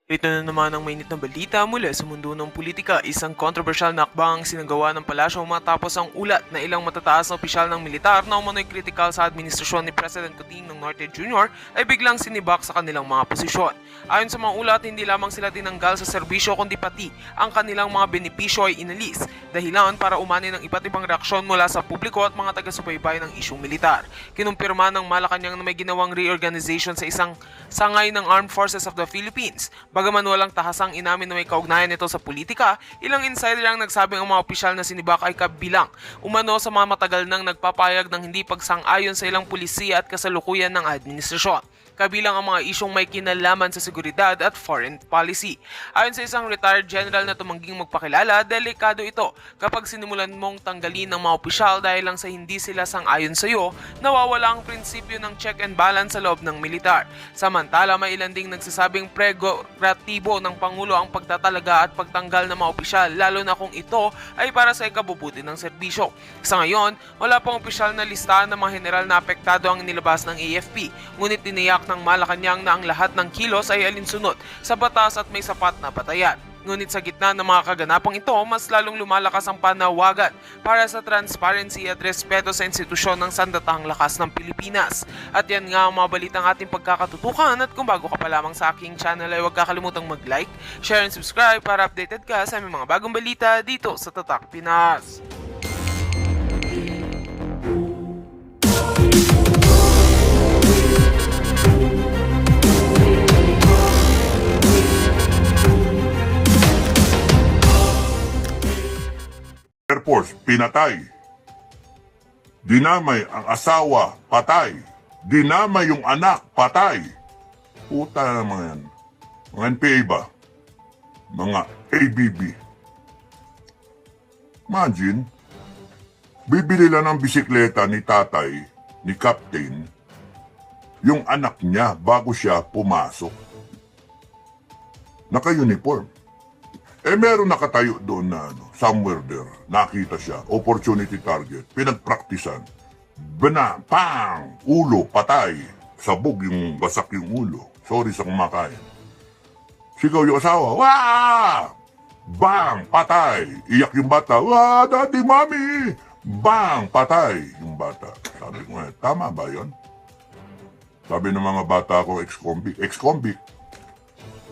Ito na naman ang mainit na balita mula sa mundo ng politika. Isang kontrobersyal na akbang sinagawa ng palasyo matapos ang ulat na ilang matataas na opisyal ng militar na umano'y kritikal sa administrasyon ni President Coutinho Norte Jr. ay biglang sinibak sa kanilang mga posisyon. Ayon sa mga ulat, hindi lamang sila tinanggal sa serbisyo kundi pati ang kanilang mga benepisyo ay inalis, dahilan para umani ng iba't ibang reaksyon mula sa publiko at mga taga-subaybay ng isyong militar. Kinumpirma ng Malacanang na may ginawang reorganization sa isang sangay ng Armed Forces of the Philippines. Bagaman walang tahasang inamin na may kaugnayan nito sa politika, ilang insider ang nagsabing ang mga opisyal na sinibak ay kabilang umano sa mga matagal nang nagpapayag ng hindi pagsang-ayon sa ilang pulisiya at kasalukuyan ng administrasyon. Kabilang ang mga isyong may kinalaman sa seguridad at foreign policy. Ayon sa isang retired general na tumangging magpakilala, delikado ito kapag sinimulan mong tanggalin ng mga opisyal dahil lang sa hindi sila sang-ayon sa iyo, nawawala ang prinsipyo ng check and balance sa loob ng militar. Samantala, may ilan ding nagsasabing prerogatibo ng Pangulo ang pagtatalaga at pagtanggal ng mga opisyal, lalo na kung ito ay para sa ikabubuti ng serbisyo. Sa ngayon, wala pang opisyal na listahan ng mga general na apektado ang nilabas ng AFP, ngunit tiniyak ng Malacanang na ang lahat ng kilos ay alinsunod sa batas at may sapat na batayan. Ngunit sa gitna ng mga kaganapang ito, mas lalong lumalakas ang panawagan para sa transparency at respeto sa institusyon ng sandatahang lakas ng Pilipinas. At yan nga ang mga balitang ating pagkakatutukan, at kung bago ka pa lamang sa aking channel ay huwag kakalimutang mag-like, share and subscribe para updated ka sa aming mga bagong balita dito sa Tatak Pinas. Air Force, pinatay. Dinamay ang asawa, patay. Dinamay yung anak, patay. Puta na mga yan. Mga NPA ba? Mga ABB. Imagine, bibili lang ng bisikleta ni tatay, ni Captain, yung anak niya bago siya pumasok. Naka-uniform. Meron nakatayo doon na somewhere there. Nakita siya. Opportunity target. Pinagpraktisan. Pang! Ulo, patay. Sabog yung basak yung ulo. Sorry sa kumakain. Sigaw yung asawa. Wah! Bang! Patay. Iyak yung bata. Wah! Daddy, mommy! Bang! Patay yung bata. Sabi ko, tama ba yun? Sabi ng mga bata ko, ex-convict. Ex-convict.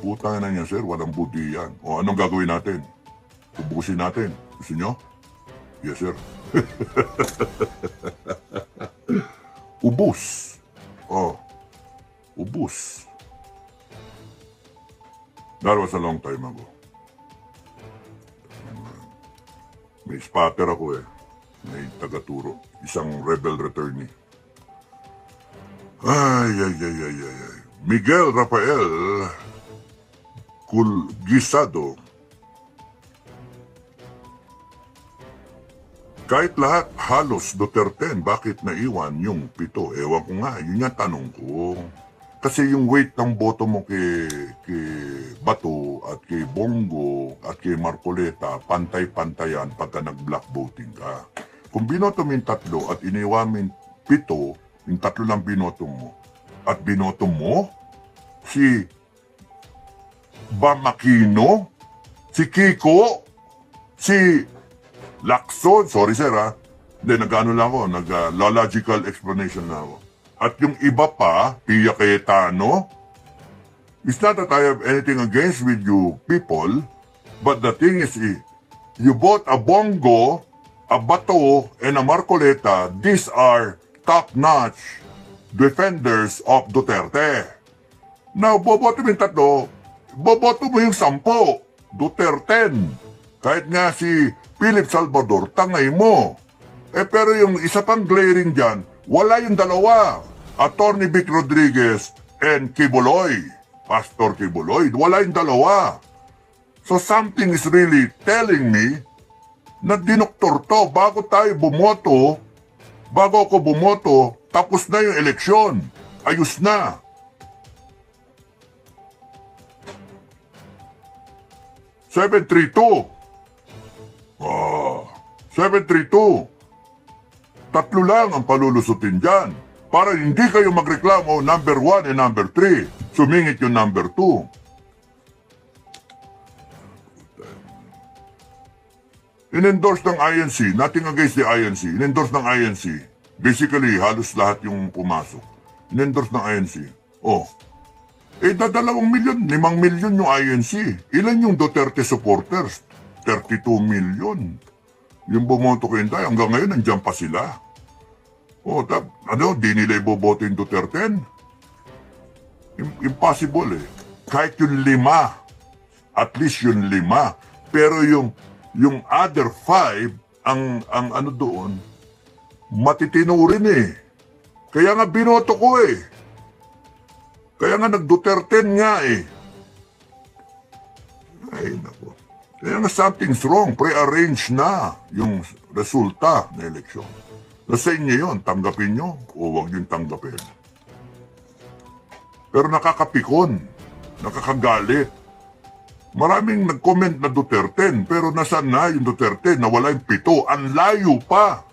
Putang na niya, sir. Walang buti yan. O anong gagawin natin? Ubusin natin. Gusto nyo? Yes, sir. Ubus. Ubus. That was a long time ago. May spatter ako eh. May tagaturo. Isang rebel returnee. Ay. Miguel Rafael Gisado. Kahit lahat halos Duterte, bakit naiwan yung 7? Ewan ko nga, yun yung tanong ko. Kasi yung weight ng boto mo kay Bato at kay Bongo at kay Marcoleta, pantay-pantayan pagka nag-black voting ka. Kung binoto mo yung 3 at iniwan mo yung 7, yung 3 lang binoto mo, at binoto mo si Bamakino, si Kiko, si Lacson, sorry sir ha, hindi, nag-ano lang ako, nag-logical explanation na ako. At yung iba pa, Pia Cayetano, it's not that I have anything against with you people, but the thing is, you bought a Bongo, a Bato, and a Marcoleta. These are top-notch defenders of Duterte. Now, boboto mo yung 3, boboto mo yung 10, Duterte. Kahit nga si Philip Salvador, tangay mo. Pero yung isa pang glaring dyan, wala yung 2. Attorney Vic Rodriguez and Kibuloy. Pastor Kibuloy, wala yung 2. So something is really telling me na dinoktor to bago ako bumoto, tapos na yung eleksyon. Ayos na. '732. 732. 3 lang ang palulusutin dyan. Para hindi kayo magreklamo number 1 and number 3. Sumingit yung number 2. in-endorse ng INC, nothing against the INC, in-endorse ng INC. Basically, halos lahat yung pumasok. In-endorse ng INC. Oh, dadalawang milyon, 5 milyon yung INC. Ilan yung Duterte supporters? 32 million. Yung bumoto kay Inday, hanggang ngayon nandiyan pa sila. Oh, di nila iboboto yung Duterte? Impossible eh. Kahit yung 5, at least yung 5. Pero yung other 5, ang ano doon, matitino rin eh. Kaya nga binoto ko eh. Kaya nga nag-Duterte nga eh. Ay, nako. Kaya nga something's wrong. Pre-arrange na yung resulta ng eleksyon. Nasa inyo yun, tanggapin nyo o huwag nyo tanggapin. Pero nakakapikon, nakakagalit. Maraming nag-comment na Duterte, pero nasaan na yung Duterte? Nawala yung 7. Ang layo pa.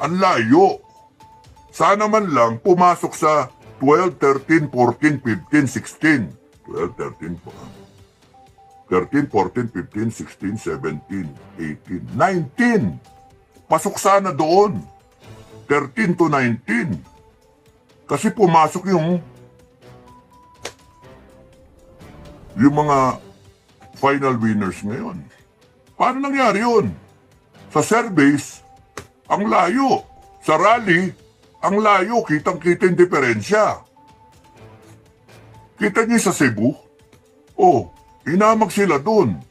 Ang layo. Sana man lang pumasok sa 12, 13, 14, 15, 16. 12, 13, 14, 15, 16, 17, 18, 19. Pasok sana doon. 13 to 19. Kasi pumasok yung mga final winners ngayon. Paano nangyari yun? Sa surveys, ang layo. Sa rally, ang layo. Kitang-kita yung diferensya. Kita niyo sa Cebu? Oh, inamag sila dun.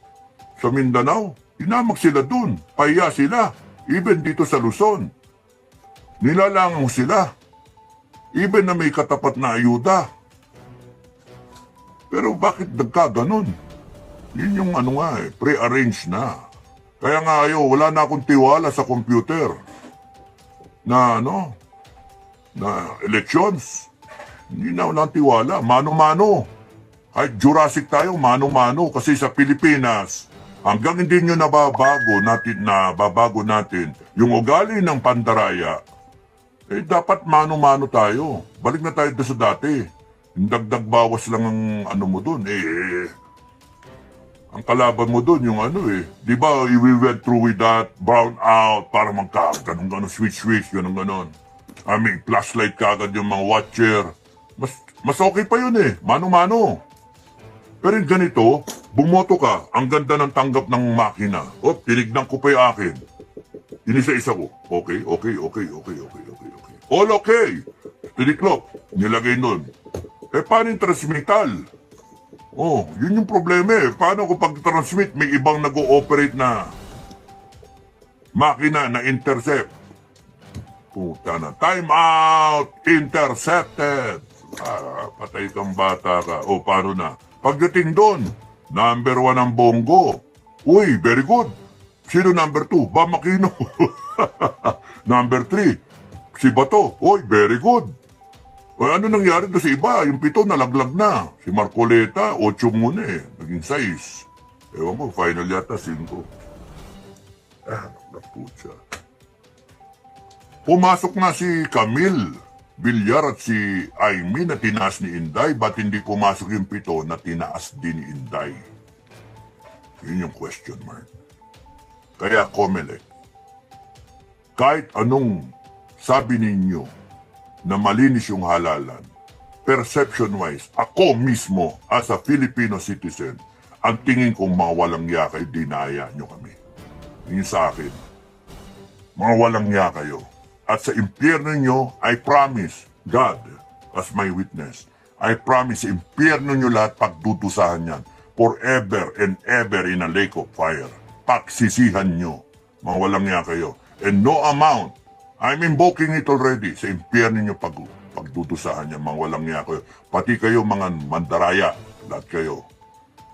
Sa Mindanao, inamag sila dun. Pahiya sila. Even dito sa Luzon. Nilalangaw sila. Even na may katapat na ayuda. Pero bakit nagkaganon? Yun yung pre-arrange na. Kaya nga wala na akong tiwala sa computer. Na elections. Hindi na walang tiwala. Mano-mano. Kahit Jurassic tayo, mano-mano. Kasi sa Pilipinas, hanggang hindi nyo nababago natin yung ugali ng pandaraya, dapat mano-mano tayo. Balik na tayo sa dati. Dagdag bawas lang ang mo dun. Ang kalaban mo dun, yung di ba, we went through with that, brown out, para ganun, switch, ganun. Flashlight kagad yung mga watcher. Mas okay pa yun mano-mano. Pero yung ganito, bumoto ka, ang ganda ng tanggap ng makina. Tinignan ko pa yung akin. Inisa-isa ko. Okay. All okay. Tiniklop, nilagay nun. Paano yung transmittal? Yun yung problema Paano kung pag-transmit, may ibang nag-ooperate na makina na intercept? Puta na. Time out! Intercepted! Patay kang bata ka. Paano na? Pagdating doon, number 1 ang Bongo. Uy, very good. Sino number 2? Ba Makino. Number 3, si Bato. Uy, very good. Ano nangyari doon sa iba? Yung 7 nalaglag na. Si Marcoleta, 8 muna naging 6. Ewan ko, final yata 5. Naputsa. Pumasok na si Camille Villar at si Aimee na tinaas ni Inday. Ba't hindi pumasok yung 7 na tinaas din ni Inday? Yun yung question mark. Kaya Comelec, kahit anong sabi ninyo na malinis yung halalan, perception-wise, ako mismo as a Filipino citizen, ang tingin kong mga walang ya kayo, dinaya nyo kami. Yun sa akin. Mga walang ya kayo. At sa impyerno nyo, I promise, God, as my witness, I promise, sa impyerno nyo lahat pagdudusahan yan. Forever and ever in a lake of fire. Pagsisihan nyo. Mga walang ya kayo. And no amount, I'm invoking it already. Sa impyerno nyo pagdudusahan niya, mga walang niya kayo. Pati kayo mga mandaraya, lahat kayo.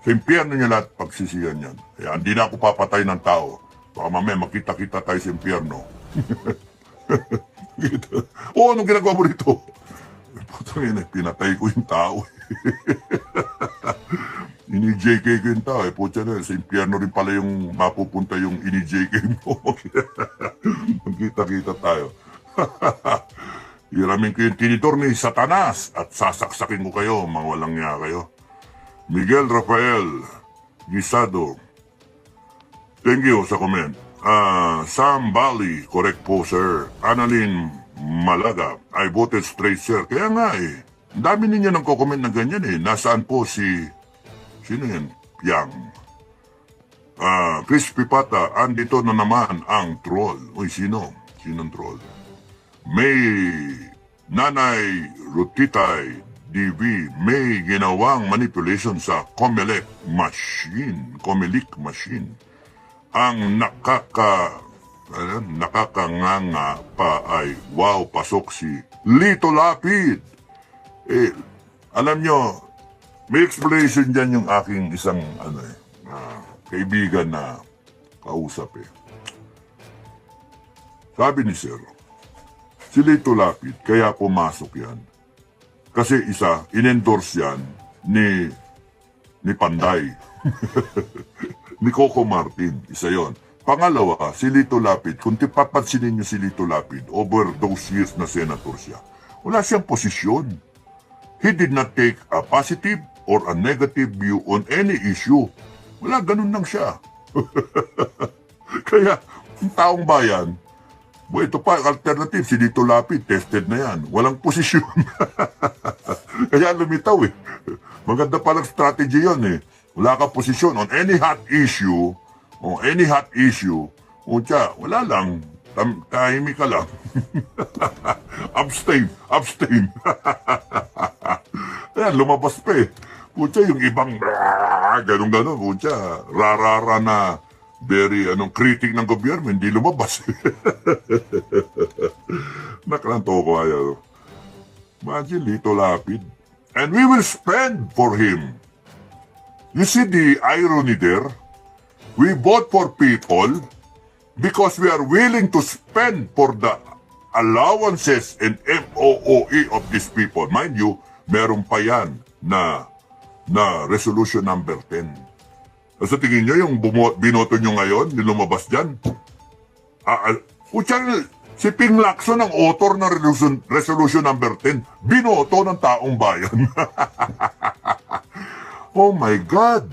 Sa impyerno nyo lahat pagsisihan yan. Kaya hindi na ako papatay ng tao. Baka mamaya makita-kita tayo sa impyerno. Anong ginagawa mo rito? Pinatay ko yung tao. Ini-JK ko yung tao. Putya na, sa impyerno rin pala yung mapupunta yung ini-JK mo. Magkita-kita tayo. Hiramin ko yung tinidor ni Satanas at sasaksakin ko kayo, mga walang niya kayo. Miguel Rafael Guisado, thank you sa comment. Sam Bali, correct po sir. Annalyn Malaga, I voted straight sir. Kaya nga eh, ang dami ninyo nang comment na ganyan eh. Nasaan po si, sino yan? Yang. Chris Pipata, andito na naman ang troll. Uy, sino? Sinong troll? May Nanay Rutitay DV may ginawang manipulation sa Comelec machine. Ang nakakanganga pa ay wow, pasok si Lito Lapid. Alam nyo, may explanation dyan yung aking isang kaibigan na kausap eh. Sabi ni Sir, si Lito Lapid, kaya pumasok yan. Kasi isa, in-endorse yan ni Panday. Ni Coco Martin, isa yon. Pangalawa, si Lito Lapid, kung papansinin niyo si Lito Lapid, over those years na senator siya, wala siyang posisyon. He did not take a positive or a negative view on any issue. Wala, ganun lang siya. Kaya, ang taong bayan, ito pa, alternative, si Lito Lapid, tested na yan. Walang posisyon. Kaya lumitaw eh. Maganda palang strategy yon eh. Wala ka posisyon on any hot issue, wala lang. Tahimik ka lang. abstain. Ayan, lumabas pa eh. Putya, yung ibang ganun, putya, rarara na very critic ng gobyerno, hindi lumabas. Naklanto ko ayaw. Imagine, Lito Lapid. And we will spend for him. You see the irony there? We vote for people because we are willing to spend for the allowances and MOOE of these people. Mind you, meron pa yan na resolution number 10. Sa tingin nyo, yung binoto nyo ngayon, yung lumabas dyan, si Ping Lacson ang author ng resolution number 10, binoto ng taong bayan. Oh my God!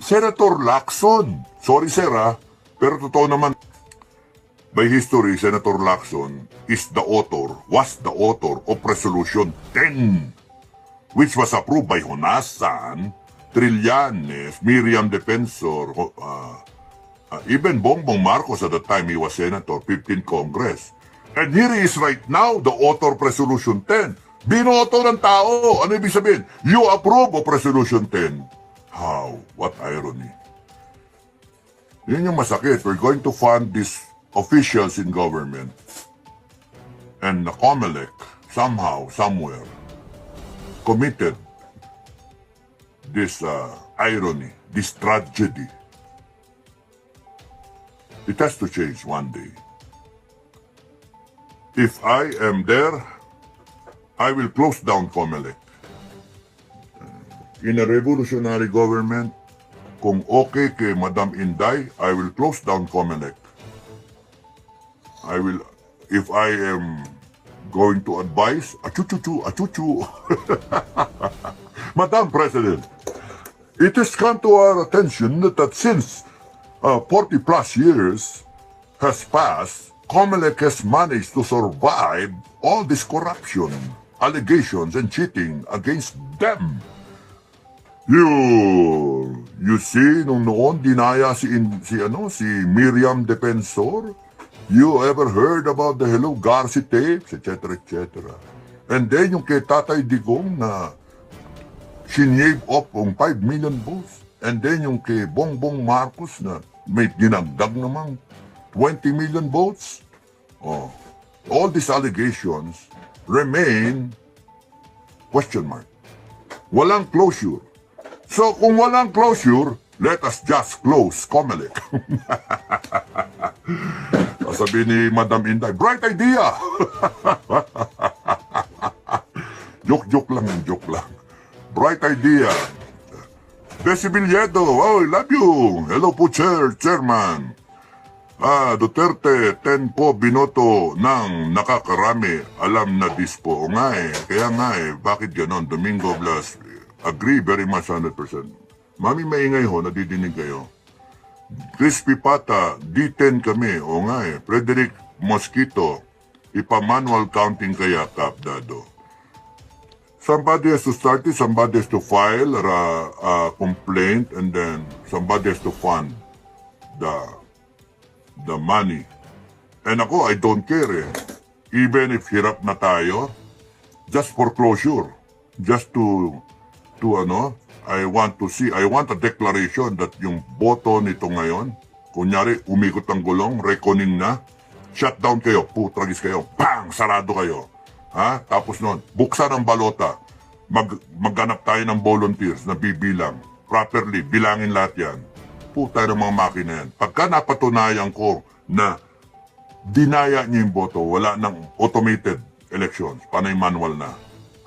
Senator Lacson. Sorry sir pero totoo naman. By history, Senator Lacson was the author of Resolution 10, which was approved by Honasan, Trillanes, Miriam Defensor, even Bongbong Marcos at the time he was Senator, 15th Congress. And here he is right now, the author of Resolution 10. Binoto ng tao. Ano ibig sabihin? You approve of Resolution 10. How? What irony. Yun yung masakit. We're going to fund these officials in government. And the Comelec, somehow, somewhere, committed this irony, this tragedy. It has to change one day. If I am there, I will close down Comelec. In a revolutionary government, kung okay kay Madam Inday, I will close down Comelec. If I am going to advise, achuchu. Madam President, it has come to our attention that since 40 plus years has passed, Comelec has managed to survive all this corruption, allegations, and cheating against them. You see, nung noon dinaya si Miriam Defensor. You ever heard about the Hello Garci tapes, etc., etc. And then yung kay Tatay Digong na sinave off ang 5 million votes. And then yung kay Bongbong Marcos na may dinagdag namang 20 million votes. Oh, all these allegations remain question mark. Walang closure. So kung walang closure, let us just close Comelec. Sabi ni Madam Inday, bright idea! joke lang. Bright idea. Desi Villedo, oh, love you. Hello po, Chairman. Duterte, 10 po binoto ng nakakarami. Alam na this po. O nga eh. Kaya nga eh, bakit ganon? Domingo Blas, agree very much 100%. Mami, maingay ho, nadidinig kayo. Crispy Pata, D10 kami. O nga eh. Frederick Mosquito, ipa-manual counting kaya, Kap Dado. Somebody has to start it, somebody has to file a complaint, and then somebody has to fund the money. And ako, I don't care eh. Even if hirap na tayo, just foreclosure. Just to I want a declaration that yung boto nito ngayon, kunyari, umikot ang gulong, reckoning na, shutdown kayo, putragis kayo, bang, sarado kayo. Ha? Tapos nun, buksan ang balota, magganap tayo ng volunteers na bibilang, properly, bilangin lahat yan. Puta ng mga makina yan. Pagka napatunayan ko na dinaya niyo yung boto, wala ng automated elections, panay manual na,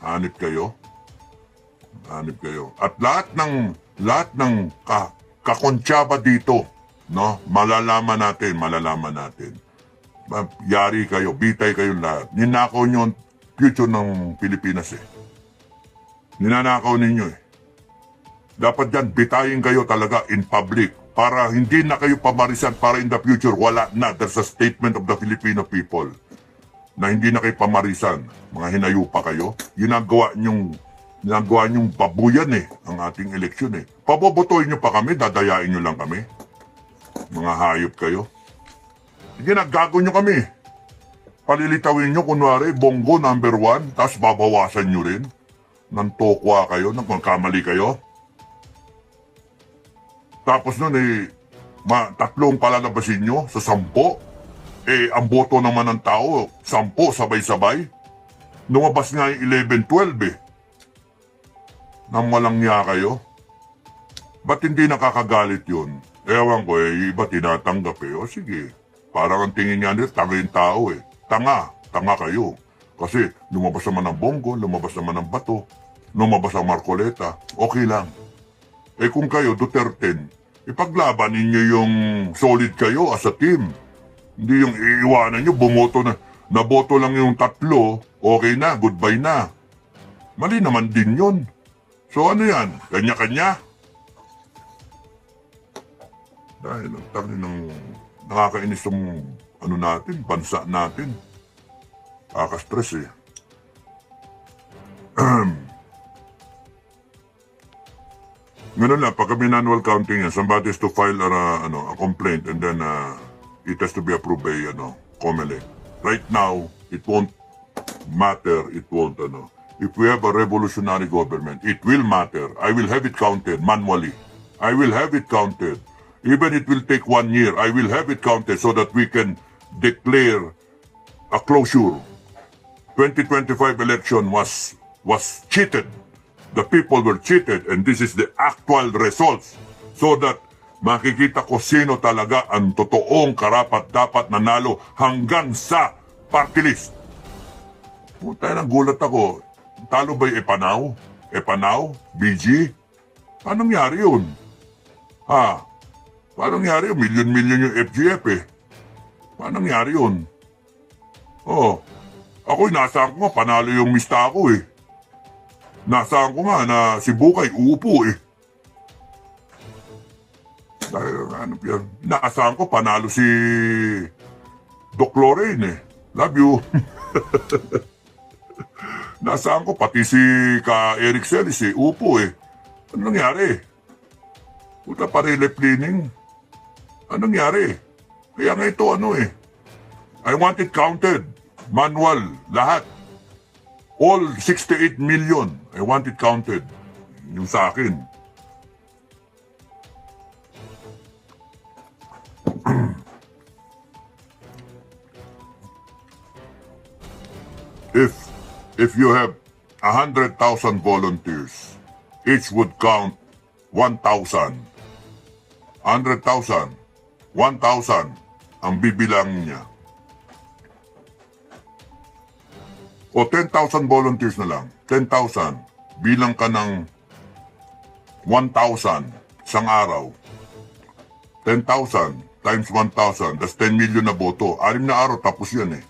hanip kayo. At lahat ng kakontsaba dito, no? Malalaman natin. Yari kayo, bitay kayo lahat. Ninakaw nyo ang future ng Pilipinas eh. Ninanakaw ninyo eh. Dapat yan, bitayin kayo talaga in public para hindi na kayo pamarisan, para in the future wala na. There's a statement of the Filipino people na hindi na kayo pamarisan. Mga hinayupa kayo. Ginagawa nyong babuyan eh, ang ating eleksyon eh. Pabobotohin nyo pa kami, dadayain nyo lang kami. Mga hayop kayo. Sige, naggago nyo kami. Palilitawin nyo, kunwari, Bongo number 1, tapos babawasan nyo rin. Nang tokwa kayo, nang kamali kayo. Tapos nun eh, tatlong palalabasin nyo sa 10. Eh, ang boto naman ng tao, 10 sabay-sabay. Lumabas nga yung 11-12 eh. Nang walang niya kayo? Ba't hindi nakakagalit yun? Ewan ko eh, iba tinatanggap eh. O sige, parang ang tingin niya nila, tanga yung tao eh. Tanga kayo. Kasi lumabas naman ng Bongo, lumabas naman ng Bato, lumabas ang Marcoleta, okay lang. Eh kung kayo, Duterte, ipaglaban ninyo yung solid kayo as a team. Hindi yung iiwanan nyo, naboto lang yung 3, okay na, goodbye na. Mali naman din yun. So ano yan? Kanya-kanya? Dahil ang tangin ng nakakainis yung natin, bansa natin. Kaka-stress eh. Ganun lang, pagka may manual counting yan, somebody has to file a complaint and then it has to be approved by COMELEC. Right now, it won't matter, If we have a revolutionary government, it will matter. I will have it counted manually. I will have it counted. Even it will take 1 year, I will have it counted so that we can declare a closure. 2025 election was cheated. The people were cheated and this is the actual results. So that makikita ko sino talaga ang totoong karapat-dapat nanalo hanggang sa party list. Puta na, gulat ako. Talo ba yung Epanaw? BG? Paano nangyari yun? Paano nangyari yun? Milyon-milyon yung FGF eh. Paano nangyari yun? Ako'y nasaan ko nga, panalo yung mista ko eh. Nasaan ko nga na si Bukay uupo eh. Dahil yan? Nasaan ko, panalo si Doc Lorraine eh. Love you. Nasaan ko, pati si Eric Celis eh, upo eh. Ano nangyari? Puta pa relay cleaning. Ano nangyari? Kaya nga ito I want it counted. Manual, lahat. All 68 million. I want it counted. Yung sa akin. If you have 100,000 volunteers, each would count 1,000. 100,000. 1,000 ang bibilangin niya. O 10,000 volunteers na lang. 10,000. Bilang ka ng 1,000 isang araw. 10,000 times 1,000. That's 10 million na boto. 6 na araw tapos yan eh.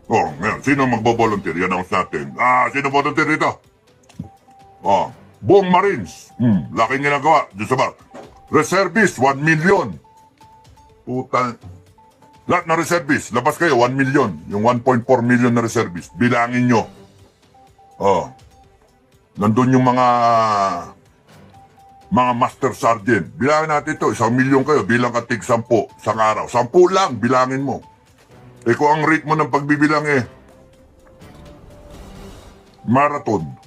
Ngayon, sino magbo-volunteer? I-announce natin. Sino volunteer dito? Buong Marines. Laking ginagawa. Diyos sa bar. Reservist, 1 million. Puta. Lahat na reservist, labas kayo, 1 million. Yung 1.4 million na reservist, bilangin nyo. Oh. Nandun yung mga master sergeant. Bilangin natin ito, 1 milyon kayo, bilang ka tig 10 isang araw. 10 lang, bilangin mo. Eh kung ang rate mo ng pagbibilang marathon.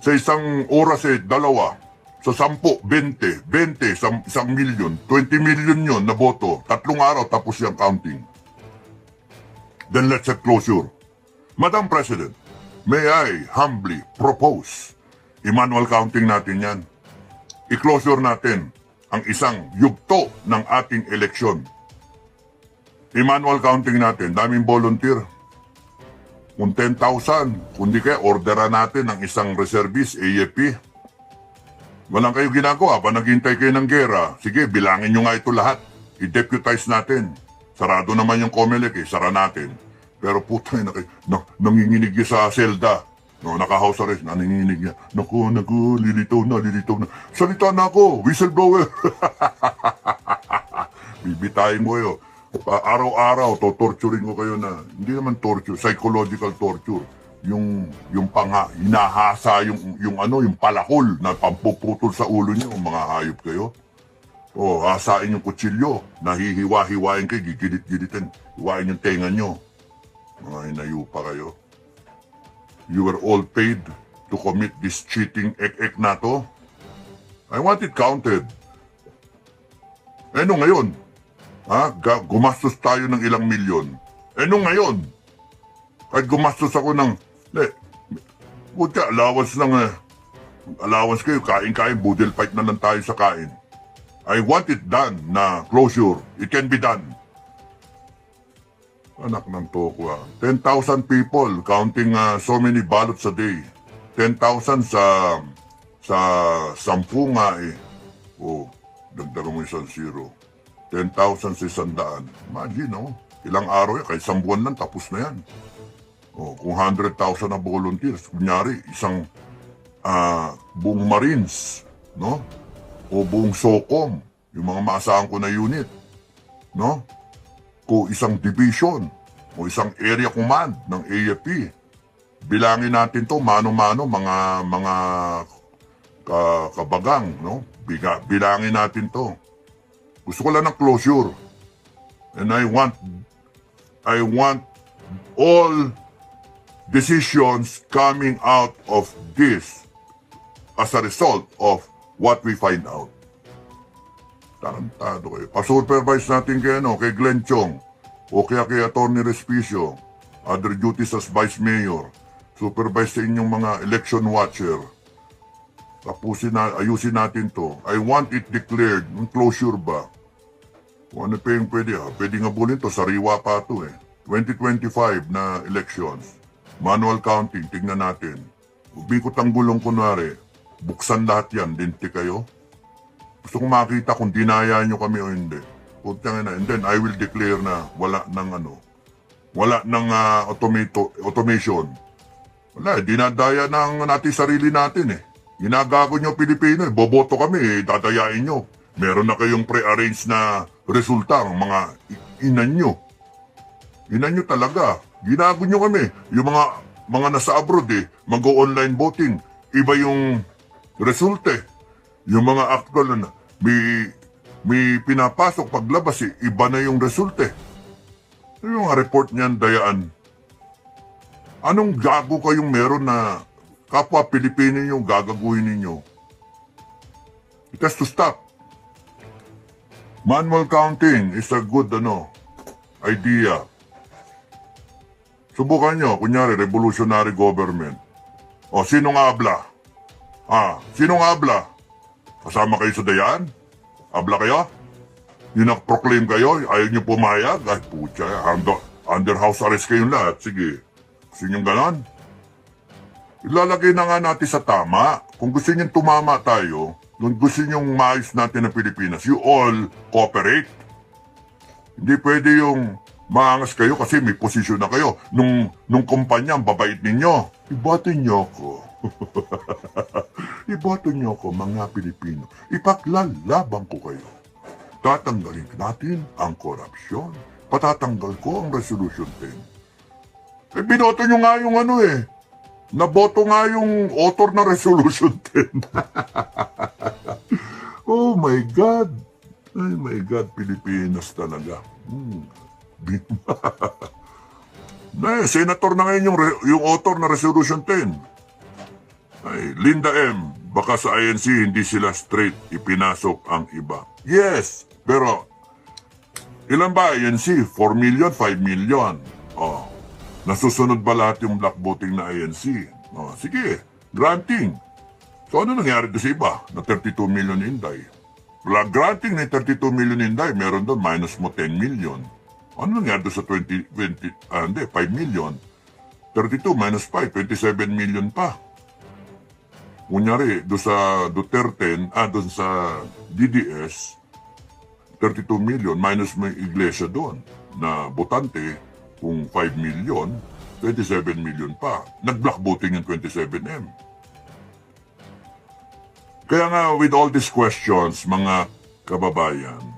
Sa isang oras dalawa. Sa 10, 20, 20, 1 milyon, 20 million yun na boto. 3 araw tapos yung counting. Then let's have closure. Madam President, may I humbly propose, i-manual counting natin yan. I-closure natin ang isang yugto ng ating eleksyon. I-manual counting natin, daming volunteer. Kung 10,000, kundi kaya orderan natin ang isang reservist, AFP. Walang kayo ginagawa pa, naghintay kayo ng gera. Sige, bilangin nyo nga ito lahat. I-deputize natin. Sarado naman yung COMELEC sara natin. Pero putay na kayo, nanginginig niya sa selda. No, naka-house arrest, nanginginig niya. Naku, lilitaw na. Salita na ako, whistleblower. Bibitayin ko kayo. Araw-araw, torturing ko kayo na, hindi naman torture, psychological torture. Yung hinahasa yung palakol na pampuputol sa ulo niyo, mga hayop kayo. O, hasain yung kutsilyo, nahihiwa-hiwain kayo, gigilit-gilitin, hiwain yung tenga nyo. Mga hinayupa kayo. You were all paid to commit this cheating ek-ek na to. I want it counted. No ngayon? Gumastos tayo ng ilang milyon. No ngayon? Kahit gumastos ako ng allowance lang allowance kayo, kain-kain, budel fight na lang tayo sa kain. I want it done na closure. It can be done. Anak ng toko 10,000 people counting so many ballots a day. 10,000 sa 10 nga Oh, dagdagan mo isang zero. 10,000 sa 100. Imagine ilang araw yan, kahit 1 buwan lang tapos na yan. Kung 100,000 na volunteers, kunyari, isang buong Marines, no? O buong SOCOM, yung mga maasahan ko na unit, no? O isang division, o isang area command ng AFP. Bilangin natin to, mano-mano, mga kabagang, no? Bilangin natin to. Gusto ko lang ng closure. And I want all decisions coming out of this as a result of what we find out. Tarantado kayo. Pa-supervise natin kay Glenn Chong o kaya kay Atty. Respicio, other duties as Vice Mayor. Supervise sa inyong mga election watcher. Ayusin natin to. I want it declared. Yung closure ba? Kung ano pa yung pwede Pwede nga bulin to. Sariwa pa to 2025 na elections. Manual counting, tignan natin. Bikot ang gulong kunwari, buksan lahat yan, dinti kayo. Gusto kong makita kung dinaya nyo kami o hindi. And then I will declare na wala ng automation. Wala, dinadaya ng natin sarili natin Ginagago nyo Pilipino boboto kami dadayain nyo. Meron na kayong pre-arrange na resulta ng mga inan nyo. Inan nyo talaga. Ginago nyo kami. Yung mga nasa abroad mag-online voting. Iba yung resulta Yung mga actual na may pinapasok paglabas iba na yung resulta Yung mga report niyan, dayaan. Anong gago kayong meron na kapwa Pilipino yung gagaguhin ninyo? It has to stop. Manual counting is a good idea. Subukan nyo, kunyari, revolutionary government. Sinong abla? Sinong abla? Kasama kayo sa dayaan? Abla kayo? Yung nag-proclaim kayo, ayaw nyo pumayag? Ay, putya, under house arrest kayong lahat. Sige, gusto nyo ganon? Ilalagay na nga natin sa tama. Kung gusto nyo tumama tayo, kung gusto nyo maayos natin ng Pilipinas, you all cooperate. Hindi pwede yung maangas kayo kasi may posisyon na kayo. Nung kumpanya, ang babait ninyo. Ibatin nyo ako. iboto niyo ako mga Pilipino. Ipaglalabang ko kayo. Tatanggalin natin ang korupsyon. Patatanggal ko ang Resolution 10. Binoto niyo nga yung naboto nga yung author ng Resolution 10. Oh my God. Ay my God, Pilipinas talaga. Senator na ngayon yung author ng Resolution 10. Ay, Linda M., baka sa INC hindi sila straight ipinasok ang iba. Yes, pero ilan ba INC? 4 million, 5 million. Oh, nasusunod ba lahat yung black voting na INC? Oh, sige, granting. So ano nangyari doon sa iba na 32 million Inday? Wala granting na 32 million Inday, meron doon minus mo 10 million. Ano nangyari doon sa 5 million? 32 minus 5, 27 million pa. Kunyari, doon sa Duterte, doon sa DDS, 32 million, minus may iglesia doon, na botante, kung 5 million, 27 million pa. Nag-block voting yung 27M. Kaya nga, with all these questions, mga kababayan,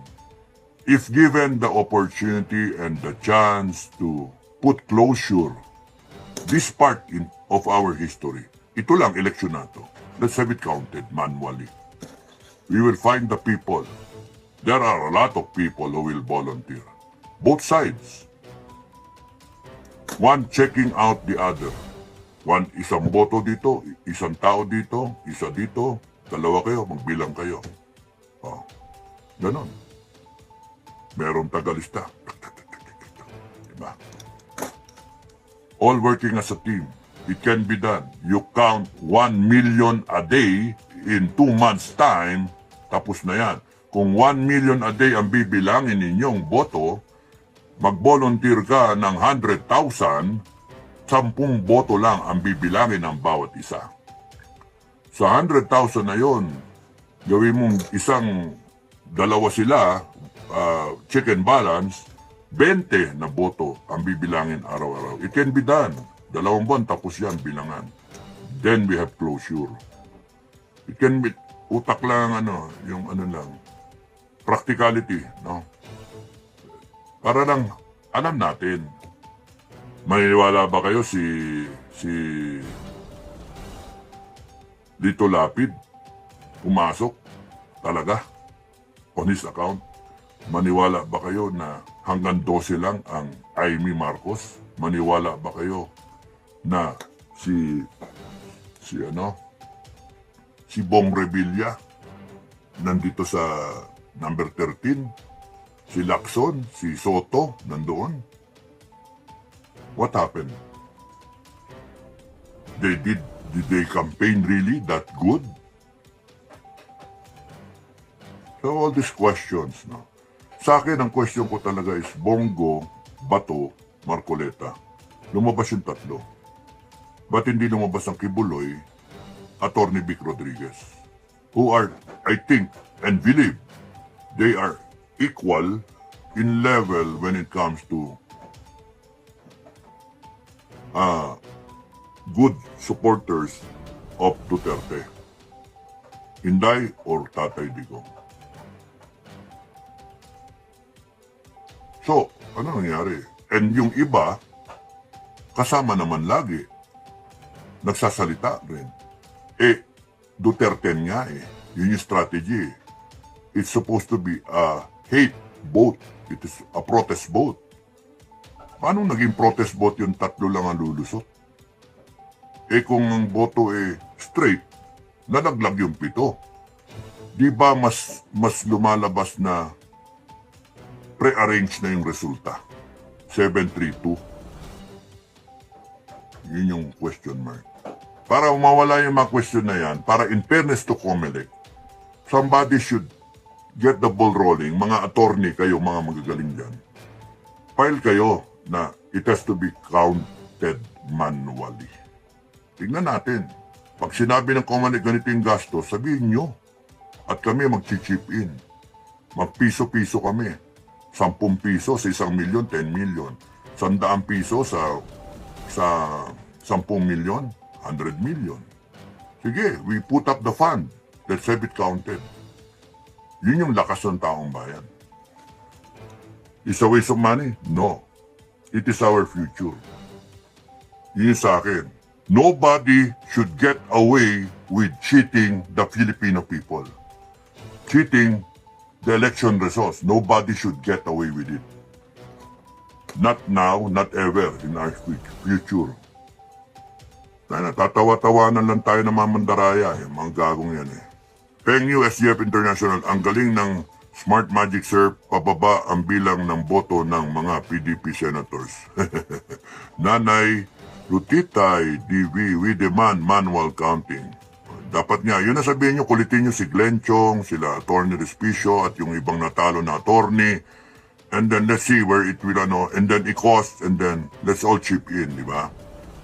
if given the opportunity and the chance to put closure this part of our history, ito lang, eleksyon na to. Let's have it counted manually. We will find the people. There are a lot of people who will volunteer. Both sides. One checking out the other. One, isang boto dito, isang tao dito, isa dito, dalawa kayo, magbilang kayo. Oh, ganon. Merong tagalista. Diba? All working as a team. It can be done. You count 1 million a day in 2 months' time, tapos na yan. Kung 1 million a day ang bibilangin ninyong boto, mag-volunteer ka ng 100,000, 10 boto lang ang bibilangin ng bawat isa. Sa 100,000 na yon, gawin mong dalawa sila, check and balance, 20 na boto ang bibilangin araw-araw. It can be done. 2 buwan tapos yan bilangan. Then we have closure. It can be utak lang yung lang. Practicality, no? Para lang alam natin. Maniniwala ba kayo si Lito Lapid pumasok talaga on his account? Maniwala ba kayo na hanggang 12 lang ang Amy Marcos? Maniwala ba kayo na si Bong Revilla nandito sa number 13? Si Lacson, si Soto nandoon? What happened? Did they campaign really that good? So all these questions, no? Sa akin, ang question ko talaga is Bongo, Bato, Marcoleta. Lumabas yung tatlo. Ba't hindi lumabas ang Kibuloy, Attorney Vic Rodriguez? Who are, I think, and believe, they are equal in level when it comes to good supporters of Duterte. Inday or Tatay Digong. So, ano nangyari? And yung iba, kasama naman lagi, nagsasalita rin. Duterte nga Yun yung strategy. It's supposed to be a hate vote. It is a protest vote. Paano naging protest vote yung 3 lang ang lulusot? Kung ang boto straight, nalaglag yung 7. Di ba mas lumalabas na pre-arrange na yung resulta? 732. Yun yung question mark. Para mawala yung mga question na yan, para in fairness to COMELEC, somebody should get the ball rolling. Mga attorney kayo, mga magagaling dyan. File kayo na it has to be counted manually. Tingnan natin. Pag sinabi ng COMELEC ganito yung gasto, sabihin nyo. At kami mag-chip in. Mag-piso-piso kami. 10 piso sa 1 milyon, 10 milyon. 100 piso sa 10 milyon, 100 million. Sige, we put up the fund. Let's have it counted. Yun yung lakas ng taong bayan. Is a waste of money? No. It is our future. Yun yung sa akin. Nobody should get away with cheating the Filipino people. Cheating the election results. Nobody should get away with it. Not now, not ever in our future. Natatawa-tawanan lang tayo ng mga mandaraya, mga gagong yan eh. Peng Yu, SGF International, ang galing ng Smart Magic Sir, pababa ang bilang ng boto ng mga PDP senators. Nanay Rutitay, DV, we demand manual counting. Dapat nga, yun na sabihin nyo, kulitin nyo si Glenn Chong, sila Attorney Respicio at yung ibang natalo na attorney. And then let's see where it will, and then i-cost, and then let's all chip in, di ba?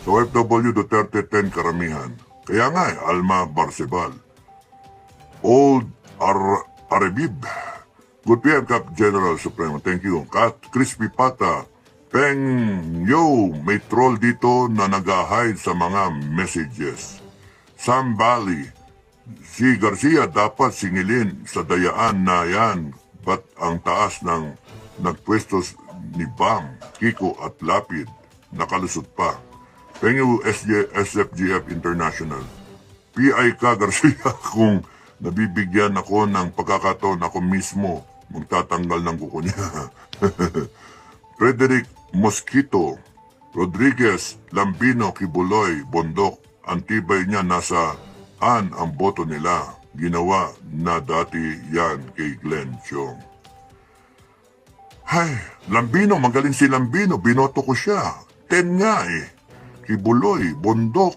So FW Duterte 10 karamihan. Kaya nga Alma Barcebal. Old Arabib. Good PM Cap General Supremo. Thank you. Crispy Pata. Peng Yo, may troll dito na nag-hide sa mga messages. Sam Bali. Si Garcia dapat singilin sa dayaan na yan. Ba't ang taas ng nagpwestos ni Bam, Kiko at Lapid nakalusot pa? Pengu SFGF International. PI ka Garcia kung nabibigyan ako ng pagkakataon ako mismo magtatanggal ng kuko niya. Frederick Mosquito Rodriguez Lambino Kibuloy Bondok. Antibay niya nasa ang boto nila. Ginawa na dati yan kay Glenn Chong. Hay, Lambino, magaling si Lambino. Binoto ko siya. 10 nga eh. Kibuloy, Bondok.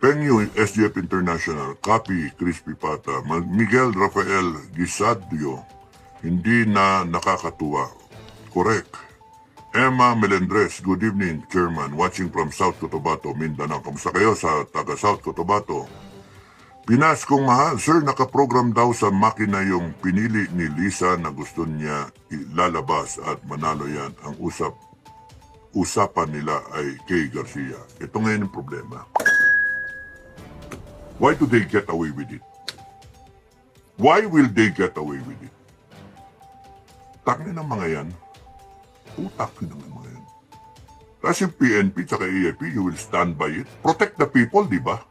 Pengyu, SGF International, Copy, Crispy Pata, Miguel Rafael Gisadio, hindi na nakakatuwa. Correct. Emma Melendres, good evening, Chairman, watching from South Cotabato, Mindanao. Kamusta kayo sa taga South Cotabato? Pinas kong mahal, sir, nakaprogram daw sa makina yung pinili ni Lisa na gusto niya ilalabas at manalo yan. Ang usapan nila ay kay Garcia. Ito ngayon yung problema. Why do they get away with it? Why will they get away with it? Tangin ng mga yan. Utak ng mga yan. Kasi PNP at AFP, you will stand by it. Protect the people, di ba?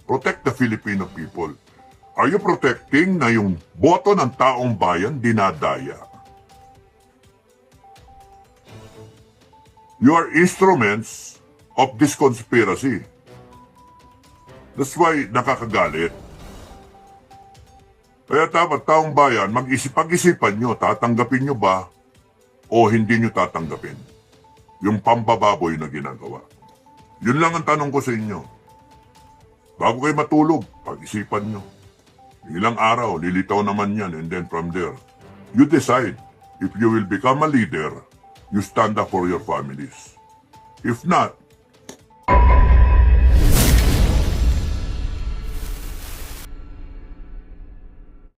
Protect the Filipino people. Are you protecting na yung boto ng taong bayan dinadaya? You are instruments of this conspiracy. That's why nakakagalit. Kaya dapat taong bayan, pag-isipan nyo, tatanggapin nyo ba o hindi nyo tatanggapin yung pambababoy na ginagawa. Yun lang ang tanong ko sa inyo. Bago kayo matulog, pag-isipan nyo. Ilang araw, lilitaw naman yan, and then from there, you decide if you will become a leader, you stand up for your families. If not,